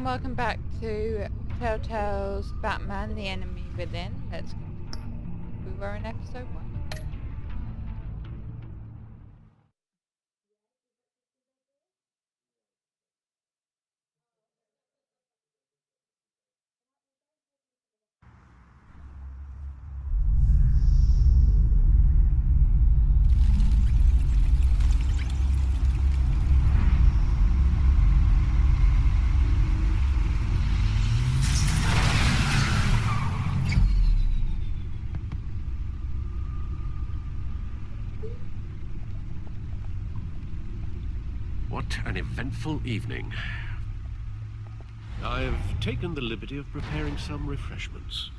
welcome back to Telltale's Batman, The Enemy Within. Let's continue. We were in episode 1. What an eventful evening. I've taken the liberty of preparing some refreshments.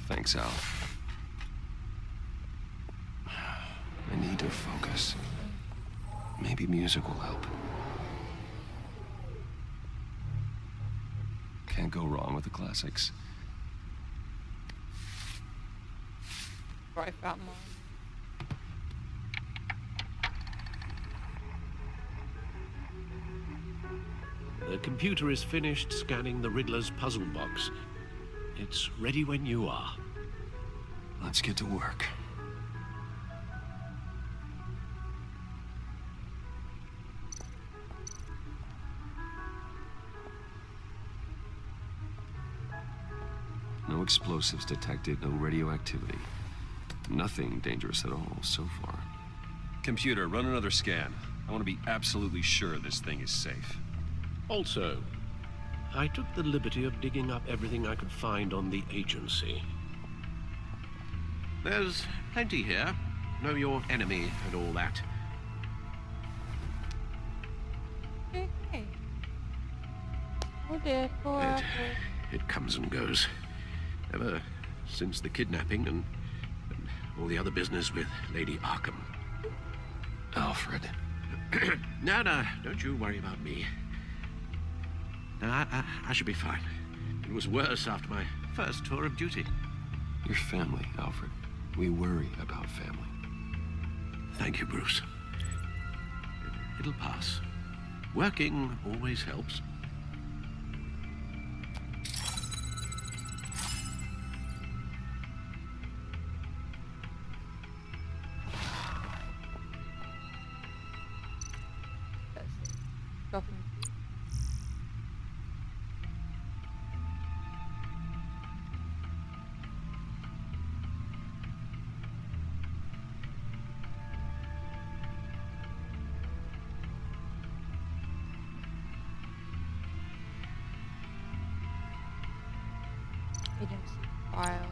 Thanks, Al. I need to focus. Maybe music will help. Can't go wrong with the classics. Right, Batman. The computer is finished scanning the Riddler's puzzle box. It's ready when you are. Let's get to work. No explosives detected, no radioactivity. Nothing dangerous at all so far. Computer, run another scan. I want to be absolutely sure this thing is safe. Also, I took the liberty of digging up everything I could find on the agency. There's plenty here. Know your enemy and all that. Okay. Oh dear, poor Alfred. It comes and goes. Ever since the kidnapping and all the other business with Lady Arkham. Alfred. No, don't you worry about me. No, I should be fine. It was worse after my first tour of duty. Your family, Alfred. We worry about family. Thank you, Bruce. It'll pass. Working always helps. That's it. Gotham City. Agency files.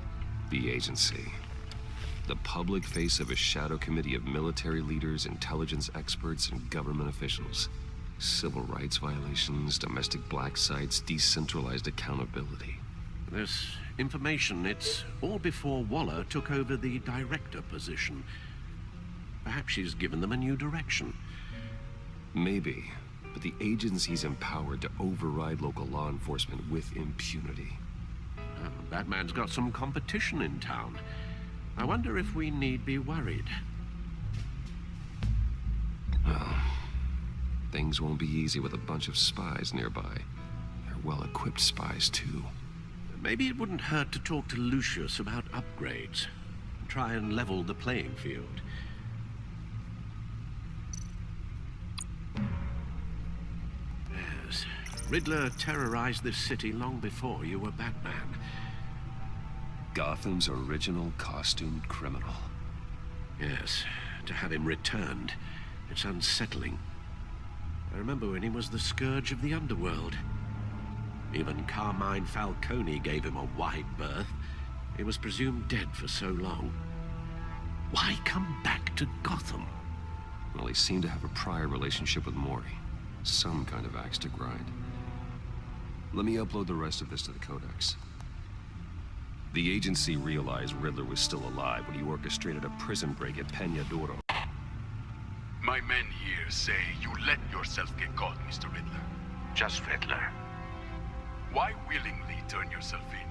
The agency. The public face of a shadow committee of military leaders, intelligence experts, and government officials. Civil rights violations, domestic black sites, decentralized accountability. This information, it's all before Waller took over the director position. Perhaps she's given them a new direction. Maybe, but the agency's empowered to override local law enforcement with impunity. Batman's got some competition in town. I wonder if we need be worried. Well, things won't be easy with a bunch of spies nearby. They're well-equipped spies, too. Maybe it wouldn't hurt to talk to Lucius about upgrades. Try and level the playing field. Yes, Riddler terrorized this city long before you were Batman. Gotham's original costumed criminal. Yes, to have him returned, it's unsettling. I remember when he was the scourge of the underworld. Even Carmine Falcone gave him a wide berth. He was presumed dead for so long. Why come back to Gotham? Well, he seemed to have a prior relationship with Mori. Some kind of axe to grind. Let me upload the rest of this to the Codex. The agency realized Riddler was still alive when he orchestrated a prison break at Peña Duro. My men here say you let yourself get caught, Mr. Riddler. Just Riddler. Why willingly turn yourself in?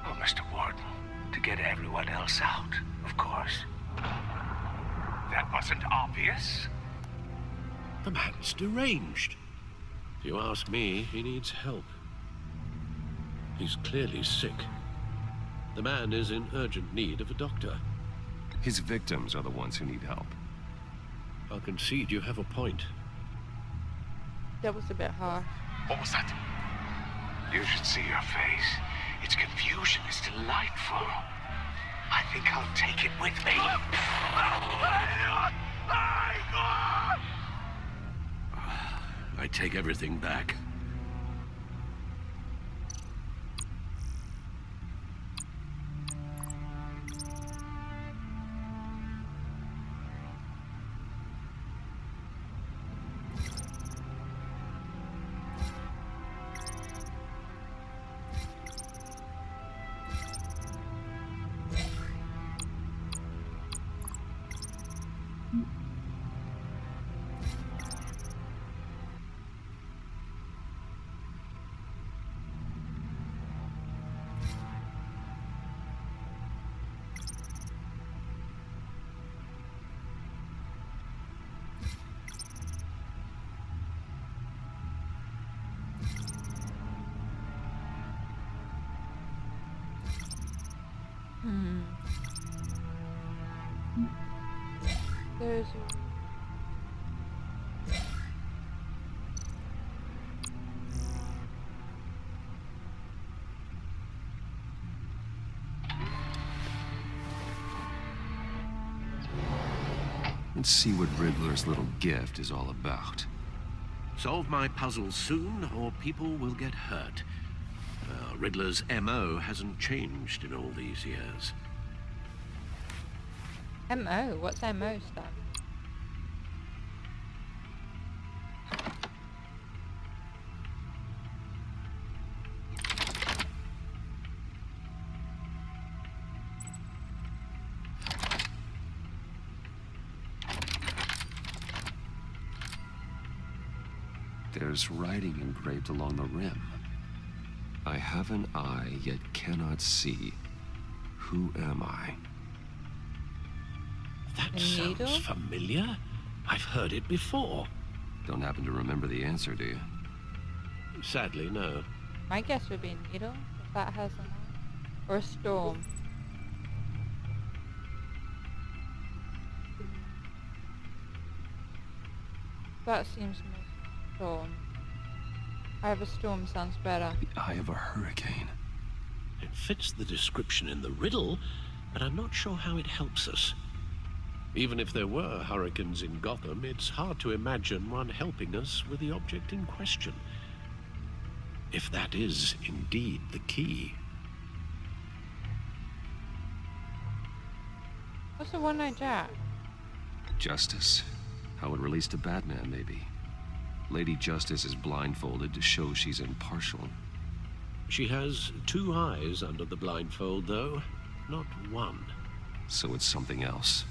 Oh, Mr. Warden, to get everyone else out, of course. That wasn't obvious. The man's deranged. If you ask me, he needs help. He's clearly sick. The man is in urgent need of a doctor. His victims are the ones who need help. I'll concede you have a point. That was a bit harsh. What was that? You should see your face. Its confusion is delightful. I think I'll take it with me. I take everything back. There's Let's see what Riddler's little gift is all about. Solve my puzzle soon, or people will get hurt. Riddler's MO hasn't changed in all these years. MO? What's MO stuff? There's writing engraved along the rim. I have an eye, yet cannot see. Who am I? That A sounds needle? familiar. I've heard it before. Don't happen to remember the answer, do you? Sadly, no. My guess would be a needle, if that has an eye. Or a storm. That seems more storm. I have a storm sounds better. The eye of a hurricane. It fits the description in the riddle, but I'm not sure how it helps us. Even if there were hurricanes in Gotham, it's hard to imagine one helping us with the object in question. If that is indeed the key. What's the one-eyed Jack? Justice. How it relates to Batman, maybe. Lady Justice is blindfolded to show she's impartial. She has two eyes under the blindfold, though, not one. So it's something else.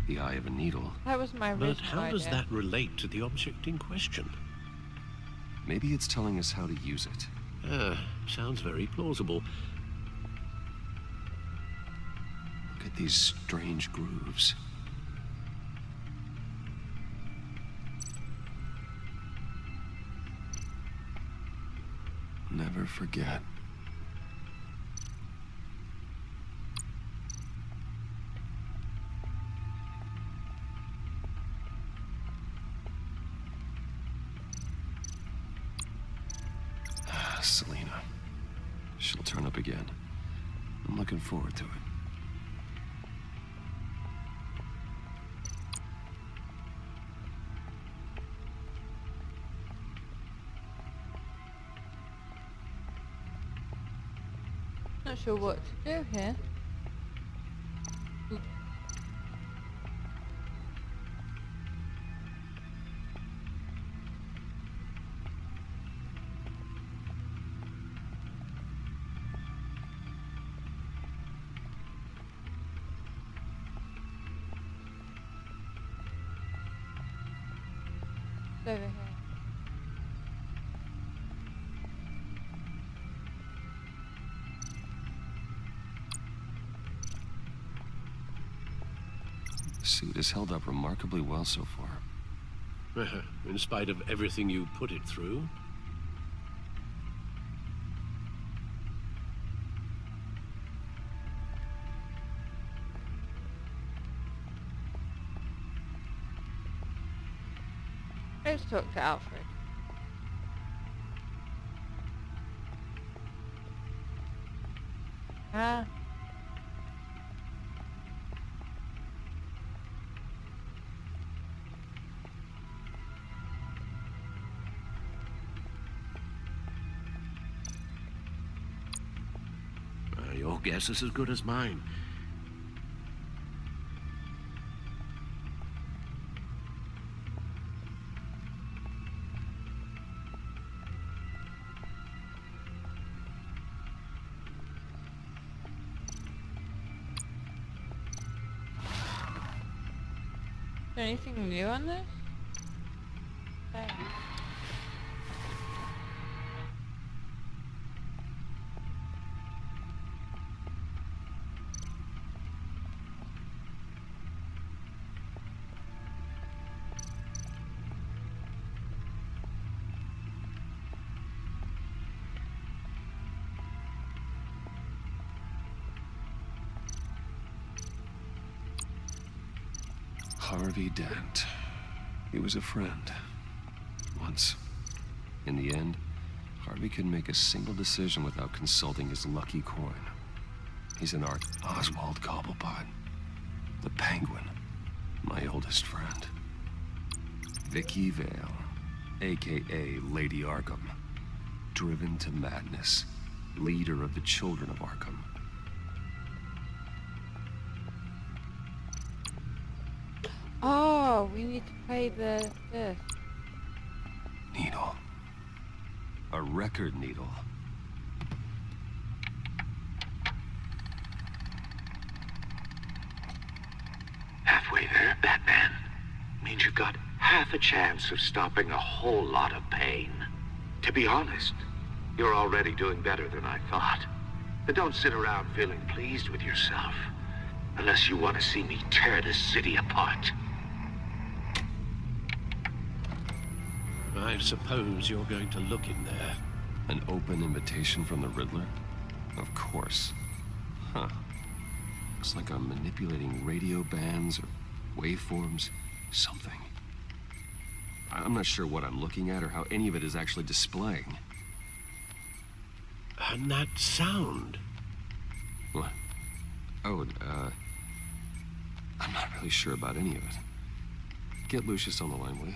The eye of a needle. That was my original But how does idea. that relate to the object in question? Maybe it's telling us how to use it. Sounds very plausible. Look at these strange grooves. Never forget. Selena. She'll turn up again. I'm looking forward to it. Not sure what to do here. It's over here. The suit has held up remarkably well so far. In spite of everything you put it through. Let's talk to Alfred. Ah. Your guess is as good as mine. Is there anything new on this? Thanks. Harvey Dent. He was a friend. Once. In the end, Harvey couldn't make a single decision without consulting his lucky coin. He's an Oswald Cobblepot. The Penguin. My oldest friend. Vicky Vale, a.k.a. Lady Arkham. Driven to madness. Leader of the Children of Arkham. Oh, we need to play this. Needle. A record needle. Halfway there, Batman. Means you've got half a chance of stopping a whole lot of pain. To be honest, you're already doing better than I thought. But don't sit around feeling pleased with yourself. Unless you want to see me tear this city apart. I suppose you're going to look in there. An open invitation from the Riddler? Of course. Huh. Looks like I'm manipulating radio bands or waveforms. Something. I'm not sure what I'm looking at or how any of it is actually displaying. And that sound. What? Oh, I'm not really sure about any of it. Get Lucius on the line, will you?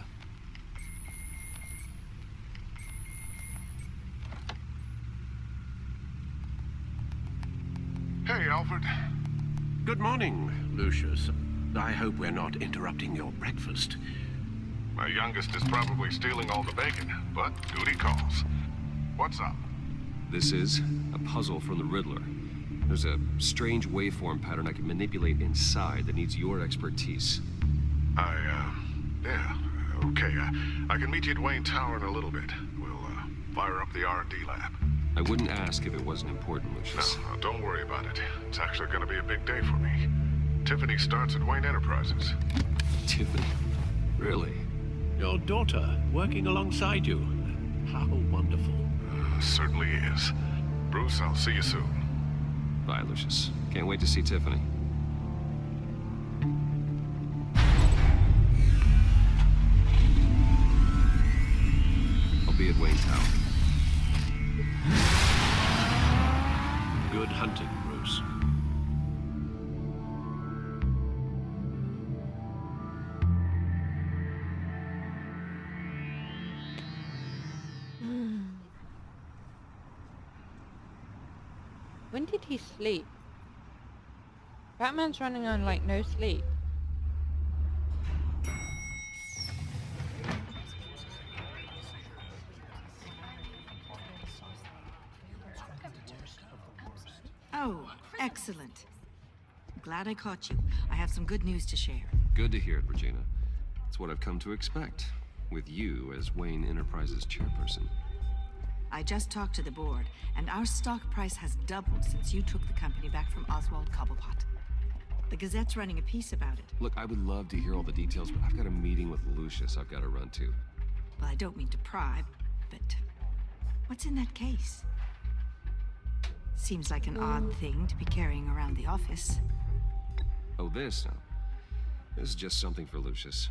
Hey, Alfred. Good morning, Lucius. I hope we're not interrupting your breakfast. My youngest is probably stealing all the bacon, but duty calls. What's up? This is a puzzle from the Riddler. There's a strange waveform pattern I can manipulate inside that needs your expertise. Yeah, okay. I can meet you at Wayne Tower in a little bit. We'll, fire up the R&D lab. I wouldn't ask if it wasn't important, Lucius. No, don't worry about it. It's actually gonna be a big day for me. Tiffany starts at Wayne Enterprises. Tiffany? Really? Your daughter working alongside you. How wonderful. Certainly is. Bruce, I'll see you soon. Bye, Lucius. Can't wait to see Tiffany. I'll be at Wayne Tower. Good hunting, Bruce. When did he sleep? Batman's running on like no sleep. Oh, excellent. Glad I caught you. I have some good news to share. Good to hear it, Regina. It's what I've come to expect, with you as Wayne Enterprises chairperson. I just talked to the board, and our stock price has doubled since you took the company back from Oswald Cobblepot. The Gazette's running a piece about it. Look, I would love to hear all the details, but I've got a meeting with Lucius I've got to run to. Well, I don't mean to pry, but what's in that case? Seems like an odd thing to be carrying around the office. Oh, this? No. This is just something for Lucius.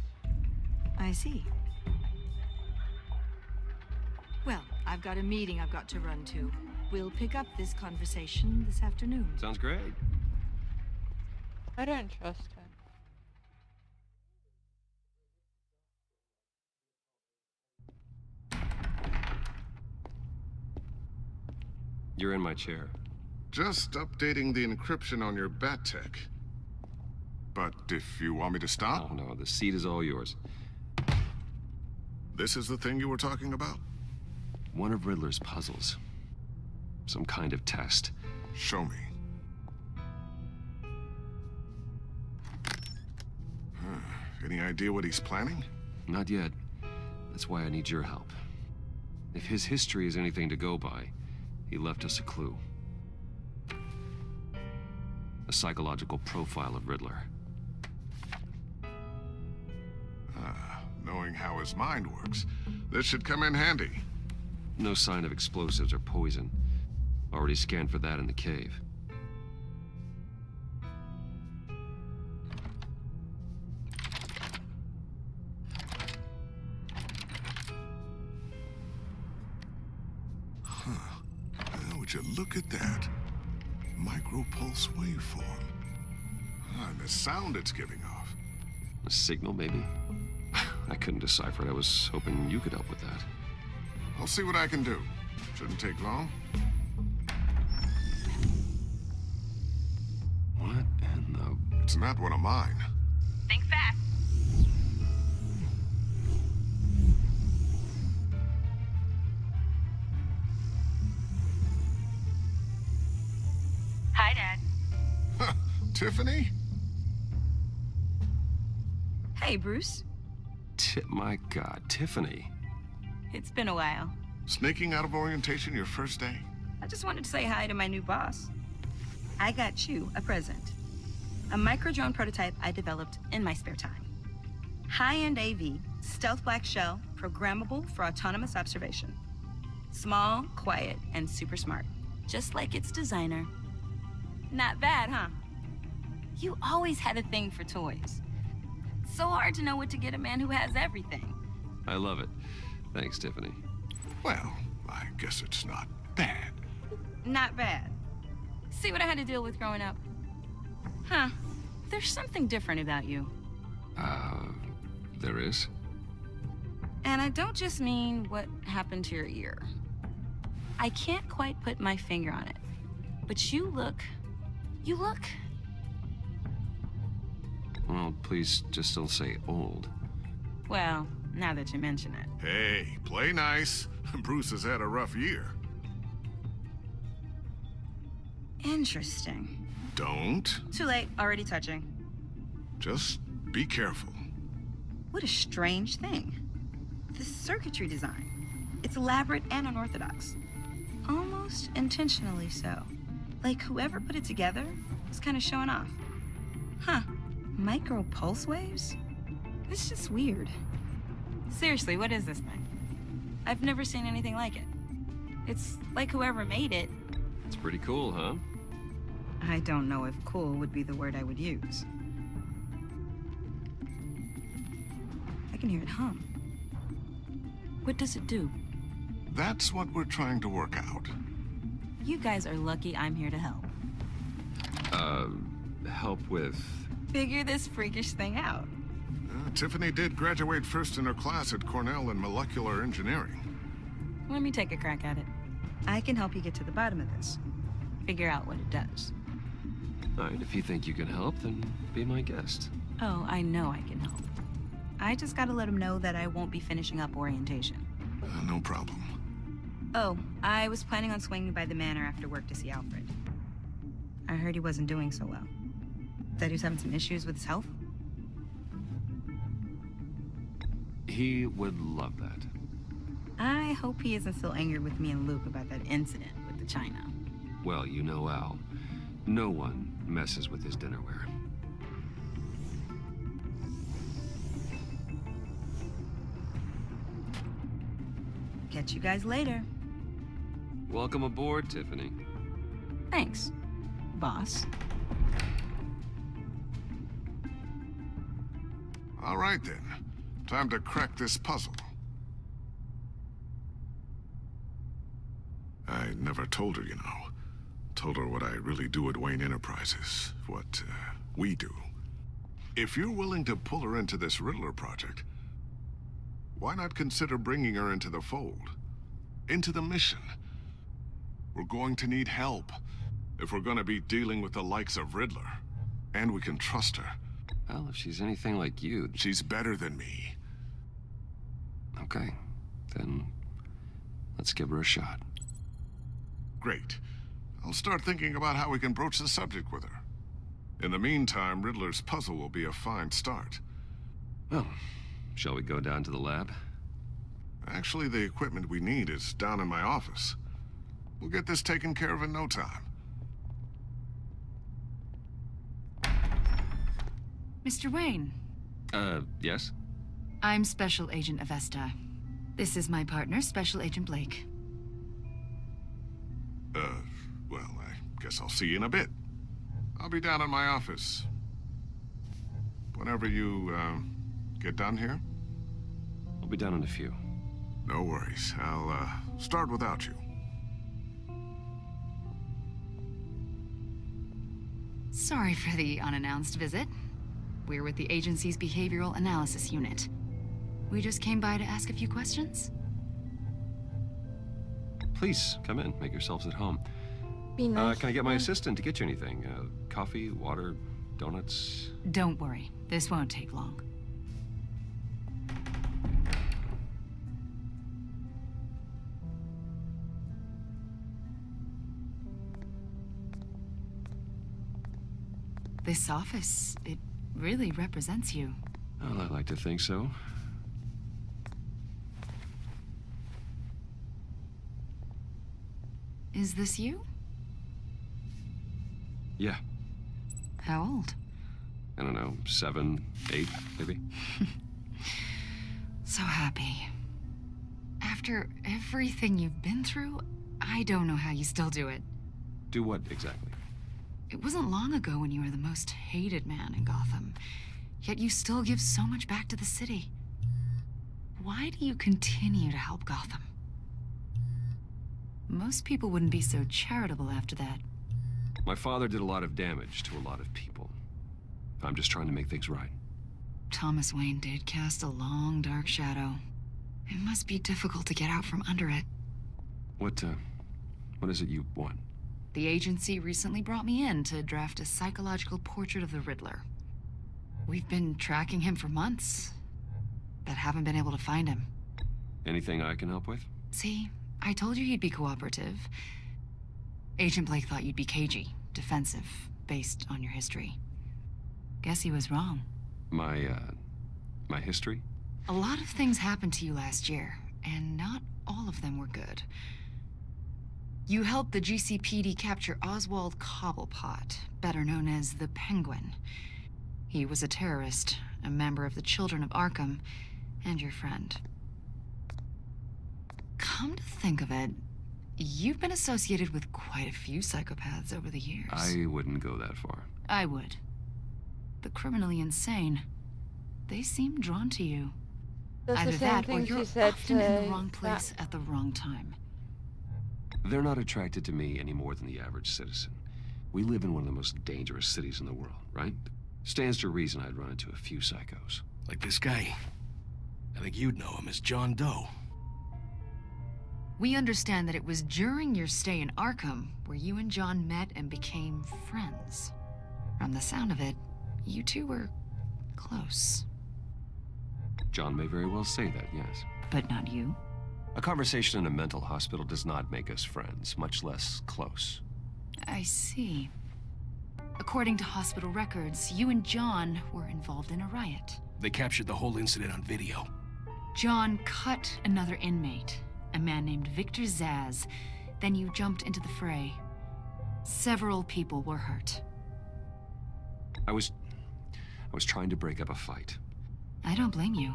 I see. Well, I've got a meeting I've got to run to. We'll pick up this conversation this afternoon. Sounds great. I don't trust him. You're in my chair. Just updating the encryption on your bat tech. But if you want me to stop, Oh, no, the seat is all yours. this is the thing you were talking about? One of Riddler's puzzles. Some kind of test. Show me. Any idea what he's planning? Not yet. That's why I need your help. If his history is anything to go by, he left us a clue. A psychological profile of Riddler. Knowing how his mind works, this should come in handy. No sign of explosives or poison. Already scanned for that in the cave. Would you look at that? Micropulse waveform. And the sound it's giving off. A signal, maybe? I couldn't decipher it. I was hoping you could help with that. I'll see what I can do. Shouldn't take long. What in the... It's not one of mine. Think fast. Hi, Dad. Tiffany? Hey, Bruce. My God, Tiffany. It's been a while. Sneaking out of orientation your first day? I just wanted to say hi to my new boss. I got you a present. A micro-drone prototype I developed in my spare time. High-end AV, stealth black shell, programmable for autonomous observation. Small, quiet, and super smart. Just like its designer. Not bad, huh? You always had a thing for toys. It's so hard to know what to get a man who has everything. I love it. Thanks, Tiffany. Well, I guess it's not bad. Not bad. See what I had to deal with growing up? Huh. There's something different about you. There is? And I don't just mean what happened to your ear. I can't quite put my finger on it. But you look... Well, please just don't say old. Well, now that you mention it. Hey, play nice. Bruce has had a rough year. Interesting. Don't. Too late, already touching. Just be careful. What a strange thing. The circuitry design. It's elaborate and unorthodox. Almost intentionally so. Like whoever put it together was kind of showing off. Huh. Micro pulse waves? It's just weird. Seriously, what is this thing? I've never seen anything like it. It's like whoever made it. It's pretty cool, huh? I don't know if cool would be the word I would use. I can hear it hum. What does it do? That's what we're trying to work out. You guys are lucky I'm here to help. Help with... Figure this freakish thing out. Tiffany did graduate first in her class at Cornell in molecular engineering. Let me take a crack at it. I can help you get to the bottom of this. Figure out what it does. All right, if you think you can help, then be my guest. Oh, I know I can help. I just gotta let him know that I won't be finishing up orientation. No problem. Oh, I was planning on swinging by the manor after work to see Alfred. I heard he wasn't doing so well. That he was having some issues with his health? He would love that. I hope he isn't still angry with me and Luke about that incident with the china. Well, you know Al. No one messes with his dinnerware. Catch you guys later. Welcome aboard, Tiffany. Thanks, boss. All right then. Time to crack this puzzle. I never told her, you know. Told her what I really do at Wayne Enterprises. What, we do. If you're willing to pull her into this Riddler project, why not consider bringing her into the fold? Into the mission? We're going to need help if we're going to be dealing with the likes of Riddler. And we can trust her. Well, if she's anything like you... She's better than me. Okay, then let's give her a shot. Great. I'll start thinking about how we can broach the subject with her. In the meantime, Riddler's puzzle will be a fine start. Well, shall we go down to the lab? Actually, the equipment we need is down in my office. We'll get this taken care of in no time. Mr. Wayne. Yes? I'm Special Agent Avesta. This is my partner, Special Agent Blake. Well, I guess I'll see you in a bit. I'll be down in my office. Whenever you, get done here? I'll be down in a few. No worries. I'll, start without you. Sorry for the unannounced visit. We're with the agency's behavioral analysis unit. We just came by to ask a few questions. Please, come in. Make yourselves at home. Be nice. Can I get my assistant to get you anything? Coffee, water, donuts? Don't worry, this won't take long. This office, it really represents you. Well, I like to think so. Is this you? Yeah. How old? I don't know, 7, 8, maybe? So happy. After everything you've been through, I don't know how you still do it. Do what, exactly? It wasn't long ago when you were the most hated man in Gotham, yet you still give so much back to the city. Why do you continue to help Gotham? Most people wouldn't be so charitable after that. My father did a lot of damage to a lot of people. I'm just trying to make things right. Thomas Wayne did cast a long, dark shadow. It must be difficult to get out from under it. What is it you want? The agency recently brought me in to draft a psychological portrait of the Riddler. We've been tracking him for months, but haven't been able to find him. Anything I can help with? See, I told you he'd be cooperative. Agent Blake thought you'd be cagey, defensive, based on your history. Guess he was wrong. My history? A lot of things happened to you last year, and not all of them were good. You helped the GCPD capture Oswald Cobblepot, better known as the Penguin. He was a terrorist, a member of the Children of Arkham, and your friend. Come to think of it, you've been associated with quite a few psychopaths over the years. I wouldn't go that far. I would. The criminally insane. They seem drawn to you. That's Either the same that, or thing you're she said often in the to wrong place at the wrong time. They're not attracted to me any more than the average citizen. We live in one of the most dangerous cities in the world, right? Stands to reason I'd run into a few psychos. Like this guy. I think you'd know him as John Doe. We understand that it was during your stay in Arkham where you and John met and became friends. From the sound of it, you two were close. John may very well say that, yes. But not you. A conversation in a mental hospital does not make us friends, much less close. I see. According to hospital records, you and John were involved in a riot. They captured the whole incident on video. John cut another inmate, a man named Victor Zaz. Then you jumped into the fray. Several people were hurt. I was trying to break up a fight. I don't blame you.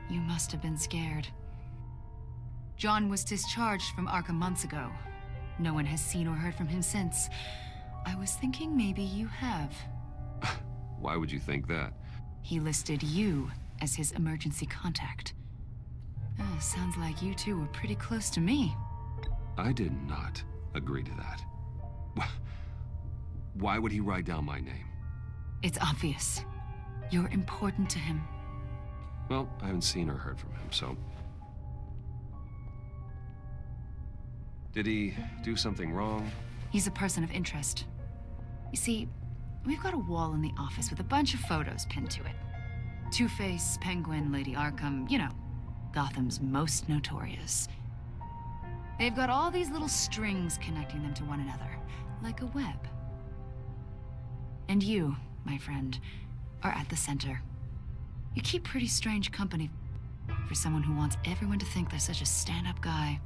You must have been scared. John was discharged from Arkham months ago. No one has seen or heard from him since. I was thinking maybe you have. Why would you think that? He listed you as his emergency contact. Sounds like you two were pretty close to me. I did not agree to that. Why would he write down my name? It's obvious. You're important to him. Well, I haven't seen or heard from him, so... Did he do something wrong? He's a person of interest. You see, we've got a wall in the office with a bunch of photos pinned to it. Two-Face, Penguin, Lady Arkham, you know, Gotham's most notorious. They've got all these little strings connecting them to one another, like a web. And you, my friend, are at the center. You keep pretty strange company for someone who wants everyone to think they're such a stand-up guy.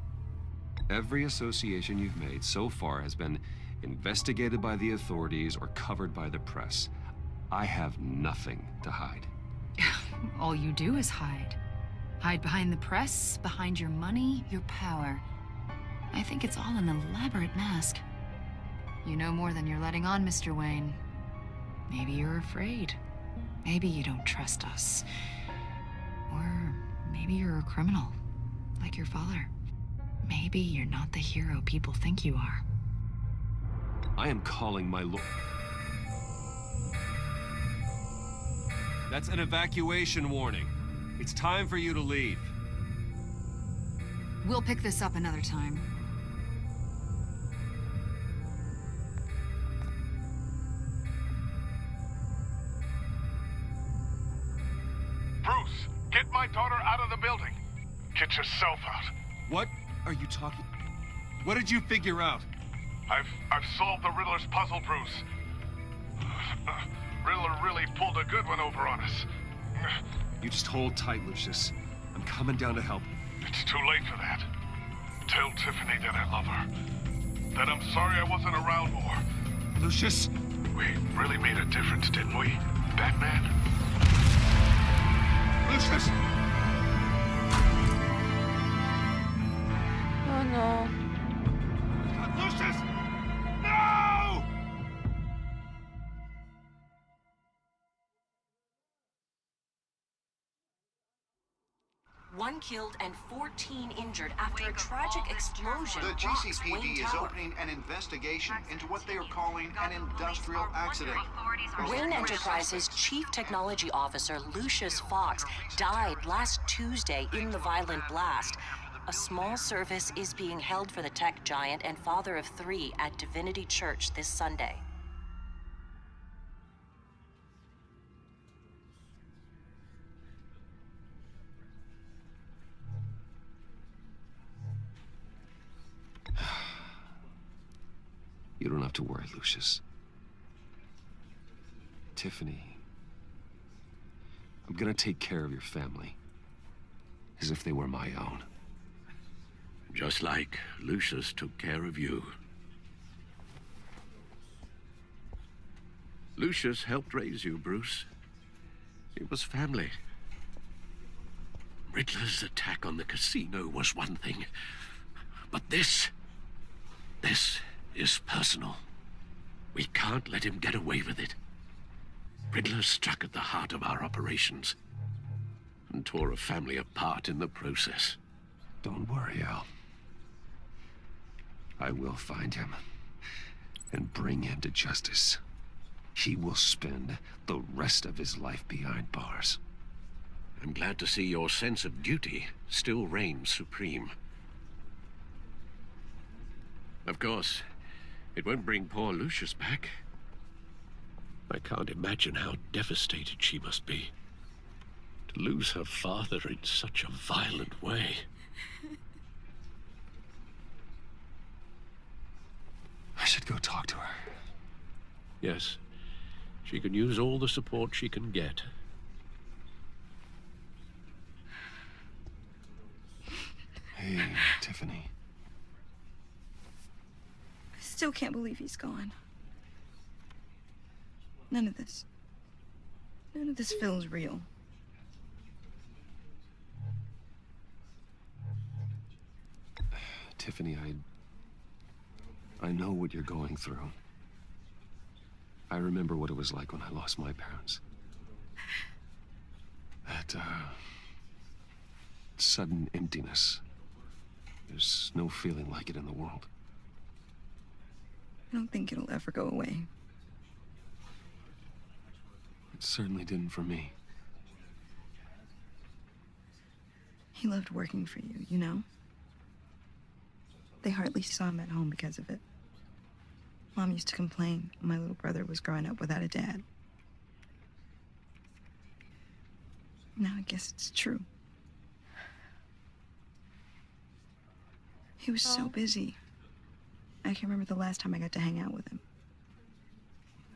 Every association you've made so far has been investigated by the authorities or covered by the press. I have nothing to hide. All you do is hide. Hide behind the press, behind your money, your power. I think it's all an elaborate mask. You know more than you're letting on, Mr. Wayne. Maybe you're afraid. Maybe you don't trust us. Or maybe you're a criminal, like your father. Maybe you're not the hero people think you are. I am calling my lord. That's an evacuation warning. It's time for you to leave. We'll pick this up another time. Bruce, get my daughter out of the building. Get yourself out. What are you talking? What did you figure out? I've solved the Riddler's puzzle, Bruce. Riddler really pulled a good one over on us. You just hold tight, Lucius. I'm coming down to help. It's too late for that. Tell Tiffany that I love her. That I'm sorry I wasn't around more. Lucius! We really made a difference, didn't we, Batman? Lucius! Oh no. Lucius! No! One killed and 14 injured after a tragic explosion. The rocks GCPD Wayne is Tower. opening an investigation into what they are calling an industrial accident. Wayne Enterprises' Chief Technology Officer Lucius Fox died last Tuesday in the violent blast. A small service is being held for the tech giant and father of 3 at Divinity Church this Sunday. You don't have to worry, Lucius. Tiffany, I'm gonna take care of your family. As if they were my own. Just like Lucius took care of you. Lucius helped raise you, Bruce. It was family. Riddler's attack on the casino was one thing. But this is personal. We can't let him get away with it. Riddler struck at the heart of our operations and tore a family apart in the process. Don't worry, Al. I will find him and bring him to justice. He will spend the rest of his life behind bars. I'm glad to see your sense of duty still reigns supreme. Of course, it won't bring poor Lucius back. I can't imagine how devastated she must be. To lose her father in such a violent way. I should go talk to her. Yes, she can use all the support she can get. Hey, Tiffany. I still can't believe he's gone. None of this feels real. Tiffany, I know what you're going through. I remember what it was like when I lost my parents. That, sudden emptiness. There's no feeling like it in the world. I don't think it'll ever go away. It certainly didn't for me. He loved working for you, you know? They hardly saw him at home because of it. Mom used to complain my little brother was growing up without a dad. Now I guess it's true. He was so busy. I can remember the last time I got to hang out with him.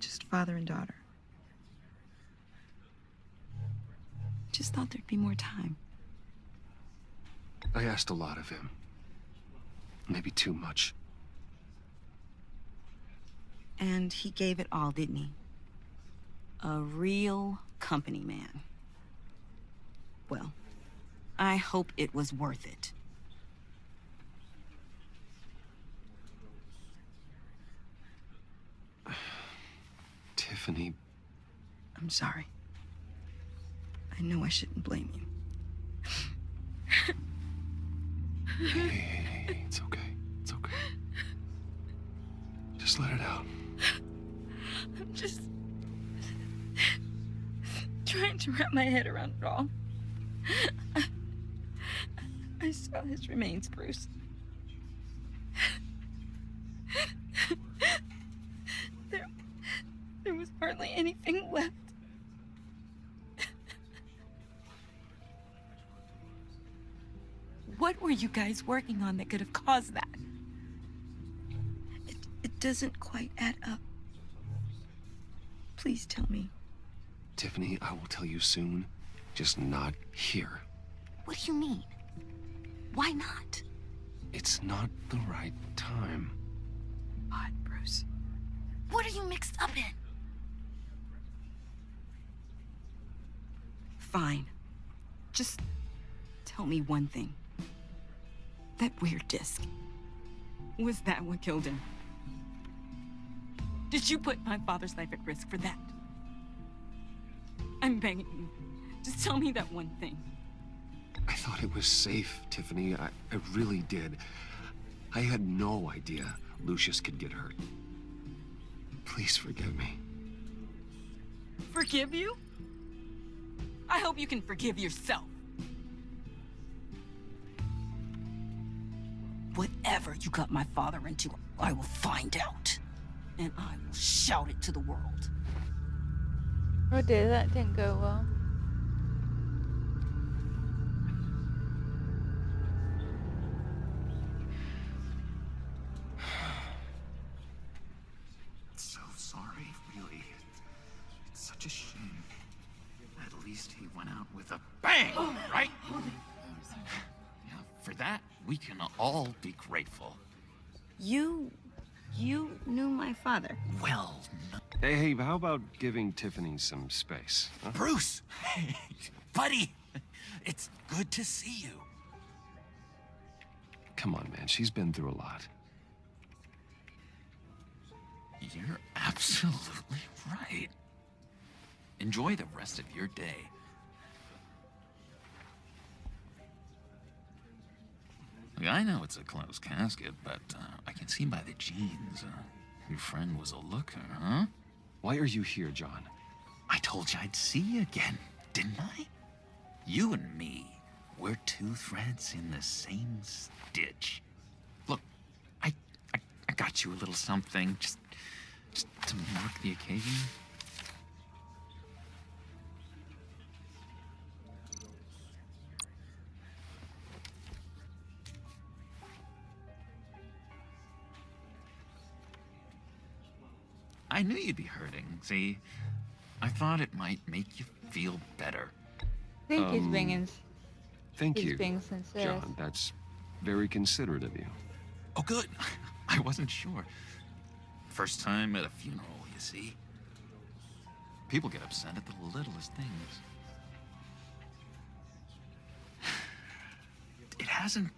Just father and daughter. Just thought there'd be more time. I asked a lot of him. Maybe too much. And he gave it all, didn't he? A real company man. Well, I hope it was worth it. Tiffany. I'm sorry. I know I shouldn't blame you. Hey, it's okay. It's okay. Just let it out. I'm just trying to wrap my head around it all. I saw his remains, Bruce. There was hardly anything left. What were you guys working on that could have caused that? It doesn't quite add up. Please tell me. Tiffany, I will tell you soon. Just not here. What do you mean? Why not? It's not the right time. God, Bruce. What are you mixed up in? Fine. Just tell me one thing. That weird disc. Was that what killed him? Did you put my father's life at risk for that? I'm begging you. Just tell me that one thing. I thought it was safe, Tiffany. I really did. I had no idea Lucius could get hurt. Please forgive me. Forgive you? I hope you can forgive yourself. Whatever you got my father into, I will find out. And I will shout it to the world. Oh dear, that didn't go well. So sorry, really. It's such a shame. At least he went out with a bang, right? Yeah, for that, we can all be grateful. You knew my father. Well, no. Hey, how about giving Tiffany some space? Huh? Bruce! Hey, buddy! It's good to see you. Come on, man. She's been through a lot. You're absolutely right. Enjoy the rest of your day. Look, I know it's a closed casket, but I can see by the jeans. Your friend was a looker, huh? Why are you here, John? I told you I'd see you again, didn't I? You and me, we're two threads in the same stitch. Look, I got you a little something, just to mark the occasion. I knew you'd be hurting, see? I thought it might make you feel better. I think he's being Thank he's you, being sincere. John. That's very considerate of you. Oh, good. I wasn't sure. First time at a funeral, you see? People get upset at the littlest things. It hasn't,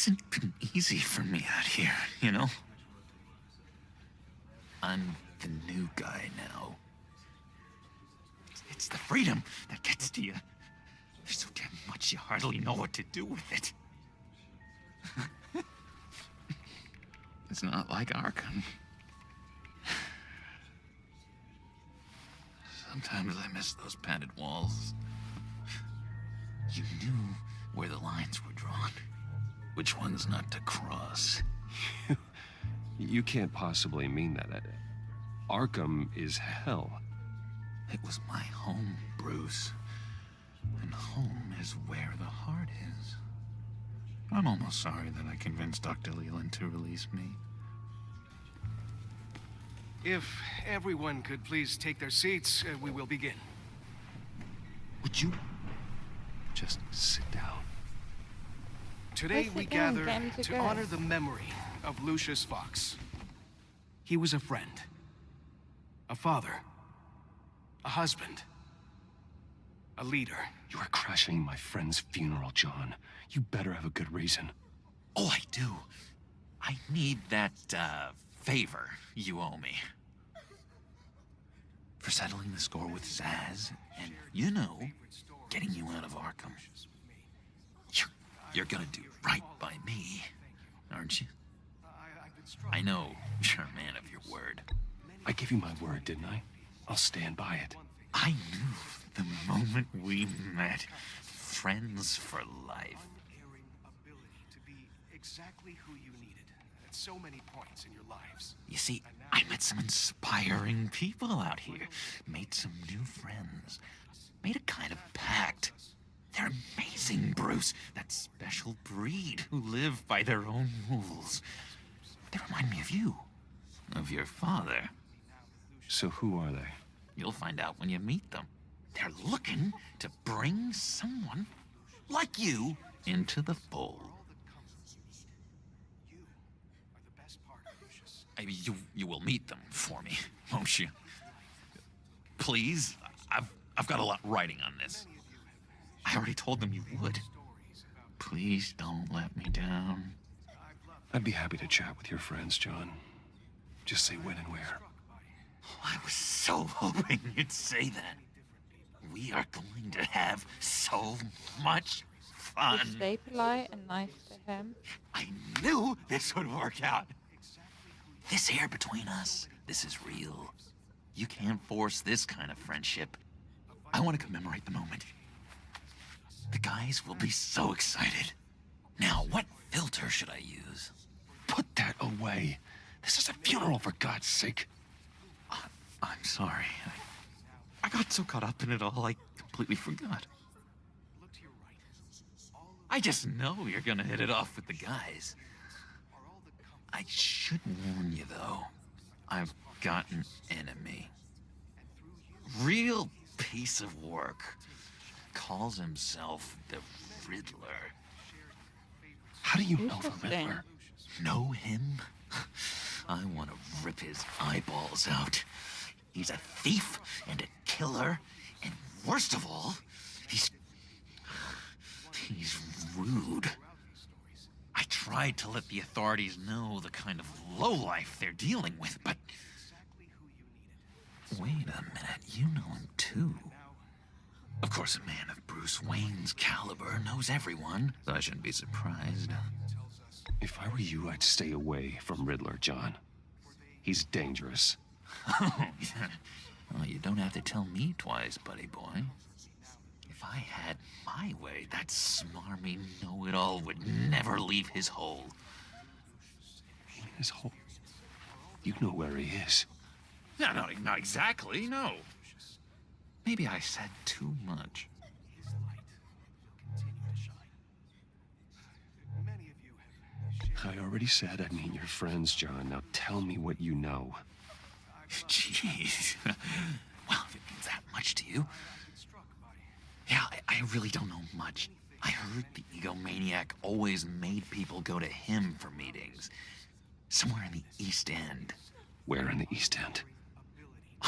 hasn't been easy for me out here, you know? I'm the new guy now. It's the freedom that gets to you. There's so damn much you hardly know what to do with it. It's not like Arkham. Sometimes I miss those padded walls. You knew where the lines were drawn. Which ones not to cross. You can't possibly mean that. Arkham is hell. It was my home, Bruce. And home is where the heart is. I'm almost sorry that I convinced Dr. Leland to release me. If everyone could please take their seats, we will begin. Would you just sit down? Today Sit we down, gather get him to to go. honor the memory of Lucius Fox. He was a friend, a father, a husband, a leader. You are crashing my friend's funeral, John. You better have a good reason. Oh, I do. I need that, favor you owe me. For settling the score with Zaz, and, you know, getting you out of Arkham. You're gonna do right by me, aren't you? I know you're a man of your word. I gave you my word, didn't I? I'll stand by it. I knew the moment we met. Friends for life. To be exactly who you needed at so many points in your lives. You see, I met some inspiring people out here. Made some new friends. Made a kind of pact. They're amazing, Bruce. That special breed who live by their own rules. They remind me of you. Of your father. So who are they? You'll find out when you meet them. They're looking to bring someone like you into the fold. You will meet them for me, won't you? Please, I've got a lot writing on this. I already told them you would. Please don't let me down. I'd be happy to chat with your friends, John. Just say when and where. I was so hoping you'd say that. We are going to have so much fun. Just stay polite and nice to him. I knew this would work out. This air between us, this is real. You can't force this kind of friendship. I want to commemorate the moment. The guys will be so excited. Now, what filter should I use? Put that away. This is a funeral, for God's sake. I'm sorry. I got so caught up in it all, I completely forgot. I just know you're gonna hit it off with the guys. I should warn you, though. I've got an enemy. Real piece of work. Calls himself the Riddler. How do you know the Riddler? Know him? I want to rip his eyeballs out. He's a thief and a killer, and worst of all, he's rude. I tried to let the authorities know the kind of lowlife they're dealing with, but... Wait a minute, you know him too. Of course, a man of Bruce Wayne's caliber knows everyone, so I shouldn't be surprised. If I were you, I'd stay away from Riddler, John. He's dangerous. Oh, yeah. Well, you don't have to tell me twice, buddy boy. If I had my way, that smarmy know-it-all would never leave his hole. His hole? You know where he is. No, not exactly, no. Maybe I said too much. I already said I'd meet your friends, John. Now tell me what you know. Jeez. Well, if it means that much to you. Yeah, I really don't know much. I heard the egomaniac always made people go to him for meetings. Somewhere in the East End. Where in the East End?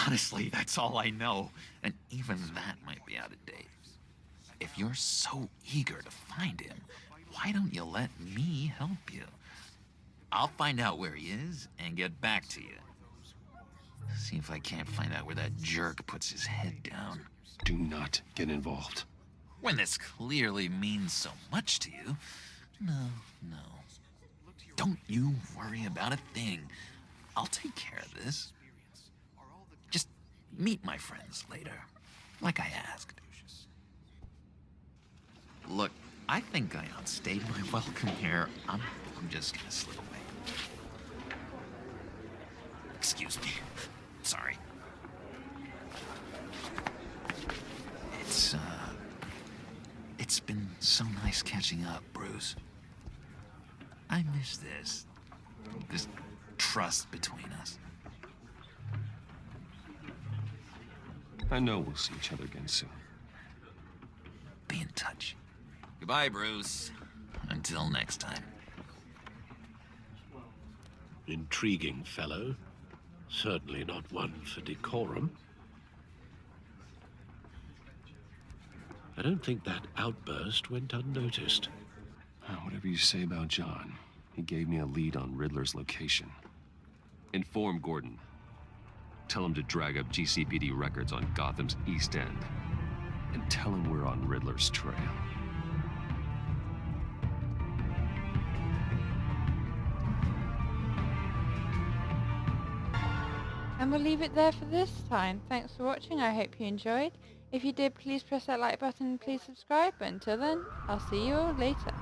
Honestly, that's all I know. And even that might be out of date. If you're so eager to find him, why don't you let me help you? I'll find out where he is and get back to you. See if I can't find out where that jerk puts his head down. Do not get involved. When this clearly means so much to you. No. Don't you worry about a thing. I'll take care of this. Just meet my friends later, like I asked. Look, I think I outstayed my welcome here. I'm just gonna slip away. Excuse me. Sorry. It's been so nice catching up, Bruce. I miss this trust between us. I know we'll see each other again soon. Be in touch. Goodbye, Bruce. Until next time. Intriguing fellow. Certainly not one for decorum. I don't think that outburst went unnoticed. Whatever you say about John, he gave me a lead on Riddler's location. Inform Gordon. Tell him to drag up GCPD records on Gotham's East End. And tell him we're on Riddler's trail. And we'll leave it there for this time. Thanks for watching. I hope you enjoyed. If you did, please press that like button and please subscribe. But until then, I'll see you all later.